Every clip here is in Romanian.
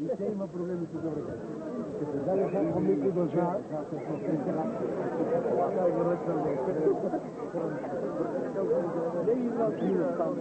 И тя има проблеми с добрите. Ще се даде само ми продължава. Не и на сила там.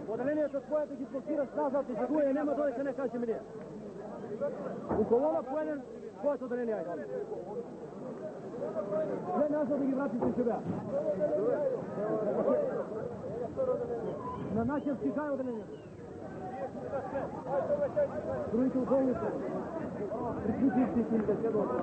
Поделението своето ги блокираш назад и сегуе няма дойде се не каже ми. У колона поеден своето отделение айде. След назад да ги вратите сега. На нашия стихай отделението. Другите околните. Приключите си да се дойде.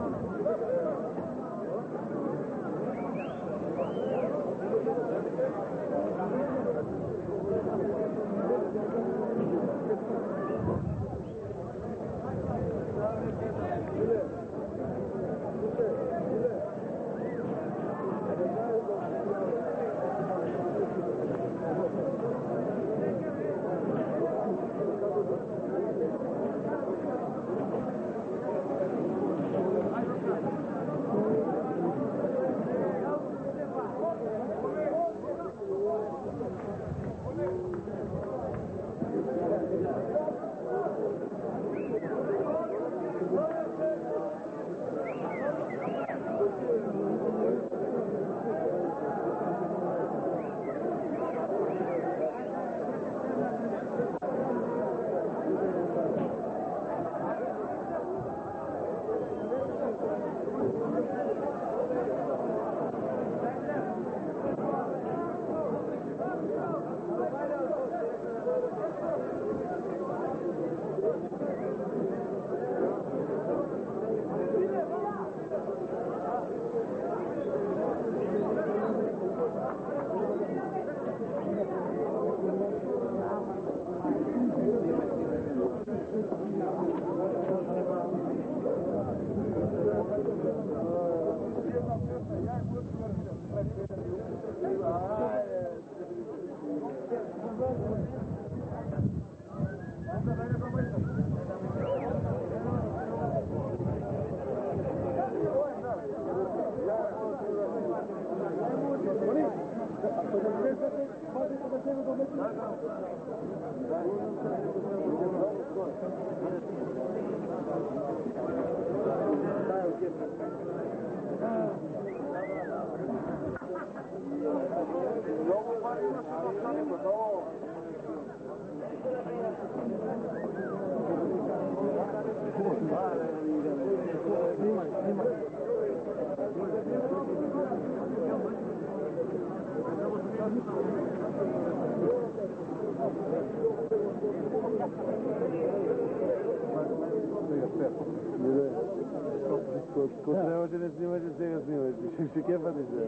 Ko se ne snimate, se ga snimate. Še kje pa ti se?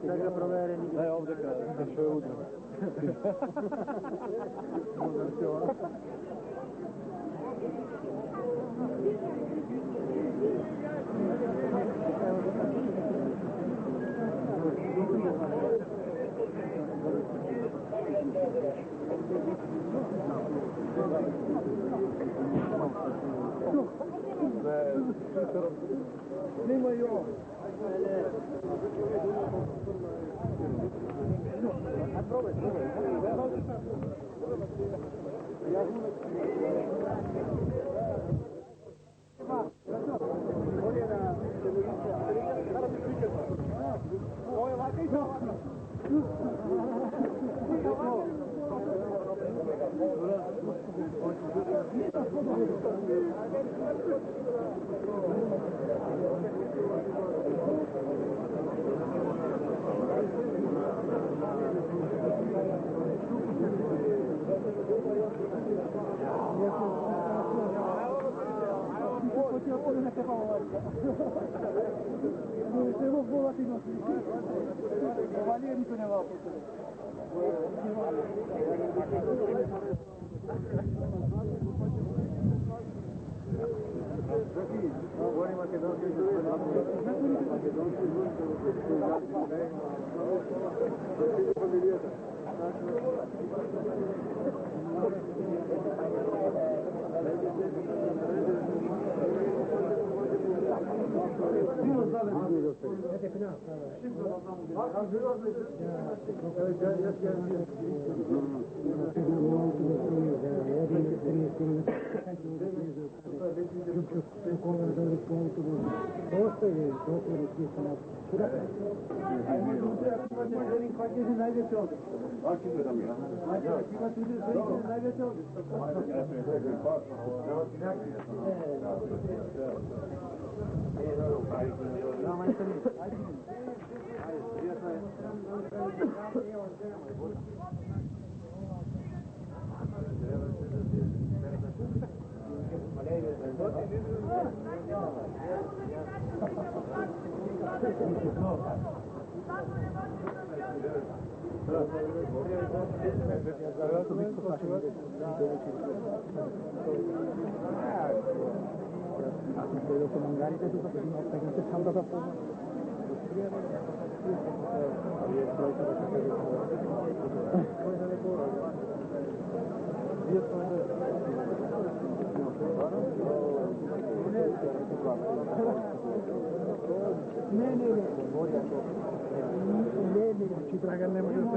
Сега проверени. Дай ovdje kada, što je udro. Snimaj i ovo. Devo volati nostri. Valieri se ne va. Ci tragannemo che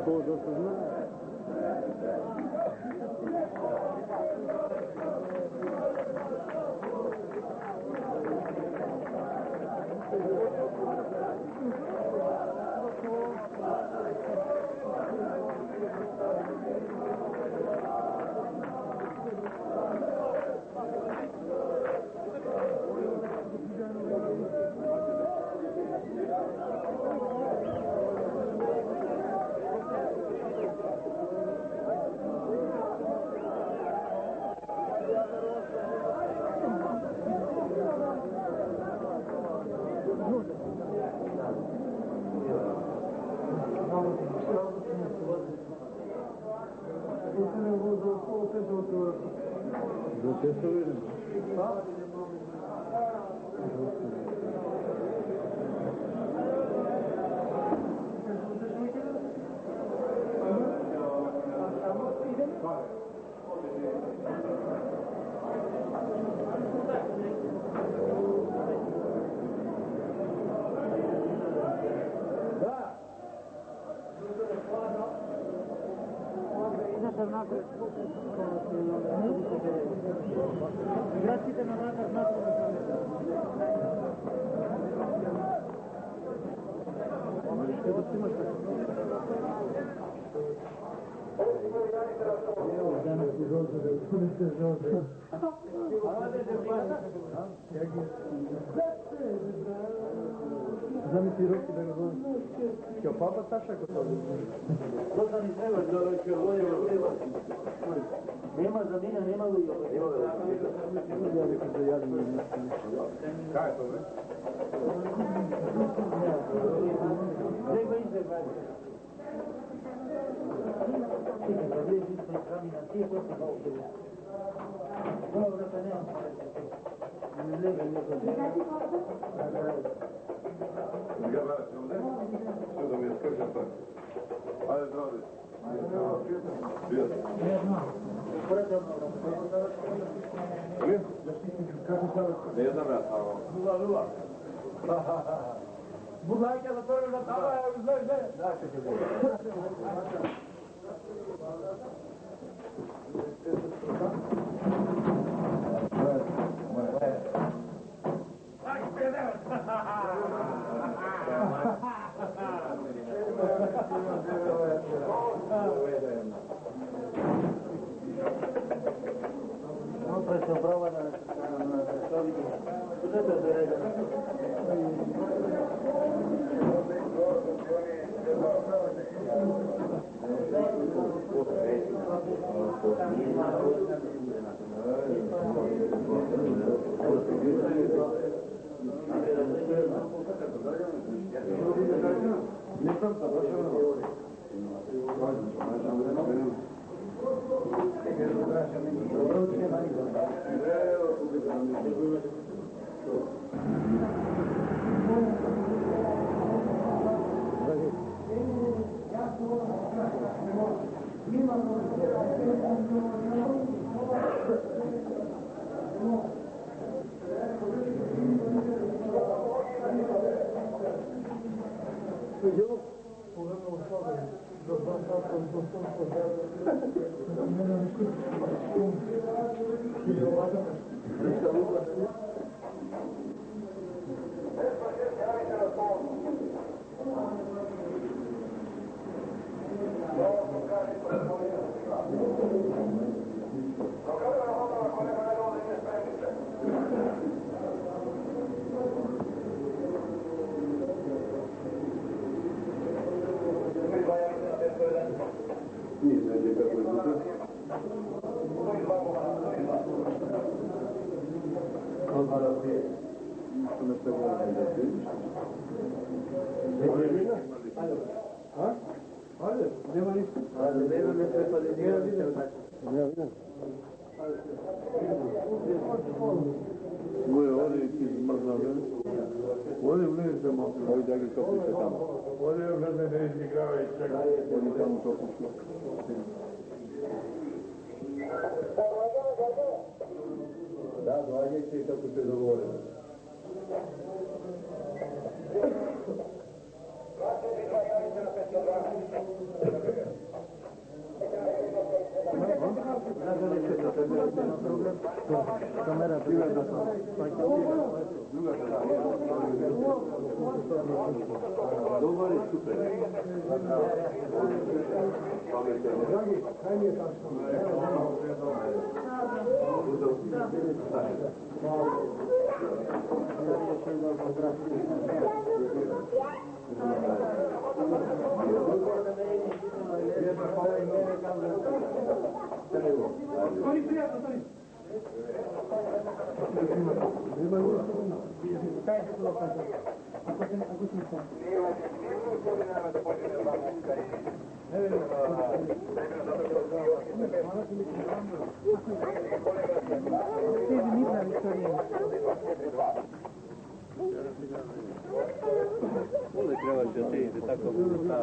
To dosta zna. Zamisli Roki da ga zovem. Kao papa Saša ko to zove. To sam i treba da će ovdje nema za mene, nema li Ja rekao da jadim na nešto. Kaj je to, bre? treba izbjegati. Čekaj, kad već ispred kamina, ti je to se kao što je. Dobro, pa nemam ne lega, Ja vraćam ovdje, sve da mi je skršan tak. Ajde, zdravi. Prijatno. ne znam. Ne znam ja samo. 0-0. Budlajke za prvi na tava, ja bi znaš ne. Nutra se obrava na čovjek. Kуда to se reda? Moje ovdje ti zmrznave. Ovdje vlezemo. Ovi dagi to puše tamo. Ovdje vlezemo da izigrava i čega. Oni tamo to pušlo. Da, događajte kako se dogovoreno. Kamera privatna. Dobar je super. Dragi, kaj mi je tačno? Uvijek trebaš da se ide tako puta.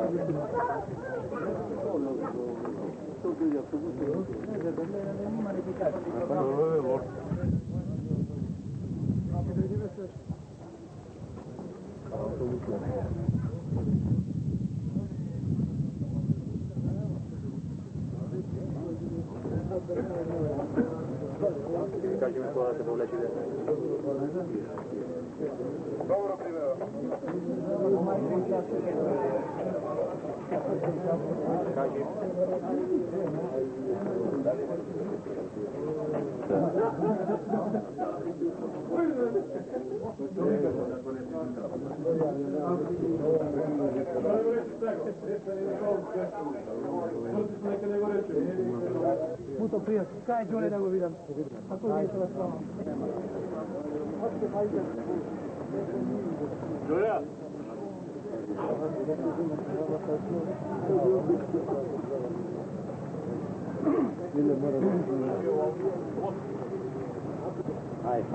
Kaži mi to da se povleči da. Dobro primjero. Kaži. Puto prijatelj, kaj je Đole da go vidim? Kako je to vas vama? Đolja! Ajde.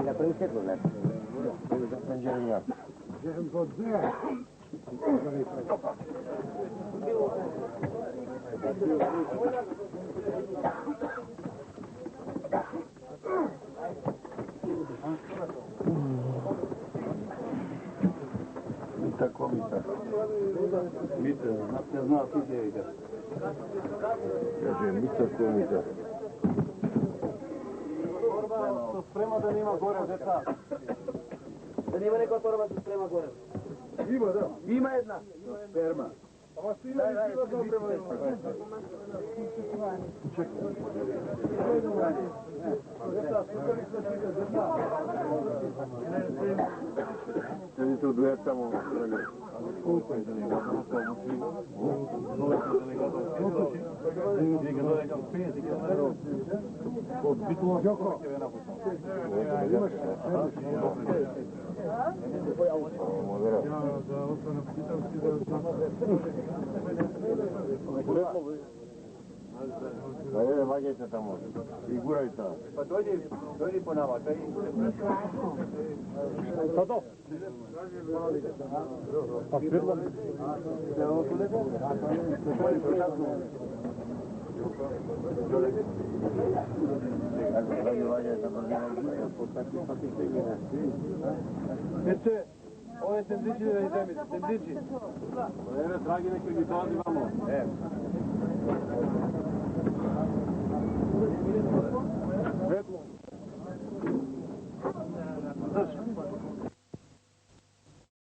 La prese con la mangiare. Tako mita. Mita, ne zna ti gdje ide. Kaže, mita ko mita. Torba se sprema da nima gore, djeca. Da nima neka torba se sprema gore. Ima, da. Ima jedna. Sperma. Pa ti ima i siva za oprema. Čekaj. Djeca, sukarica ti ide, djeca. Sedi tu dve tamo, drage. Koliko je delegatov? Joko. Imaš? Ajde, vagajte tamo i gurajte. Pa dođi po nama, kaj? Toto? Pa svjetlo? Evo tu neko? Peče, ove tendići da idem, tendići. Ove dragi neki mi dolazi vamo.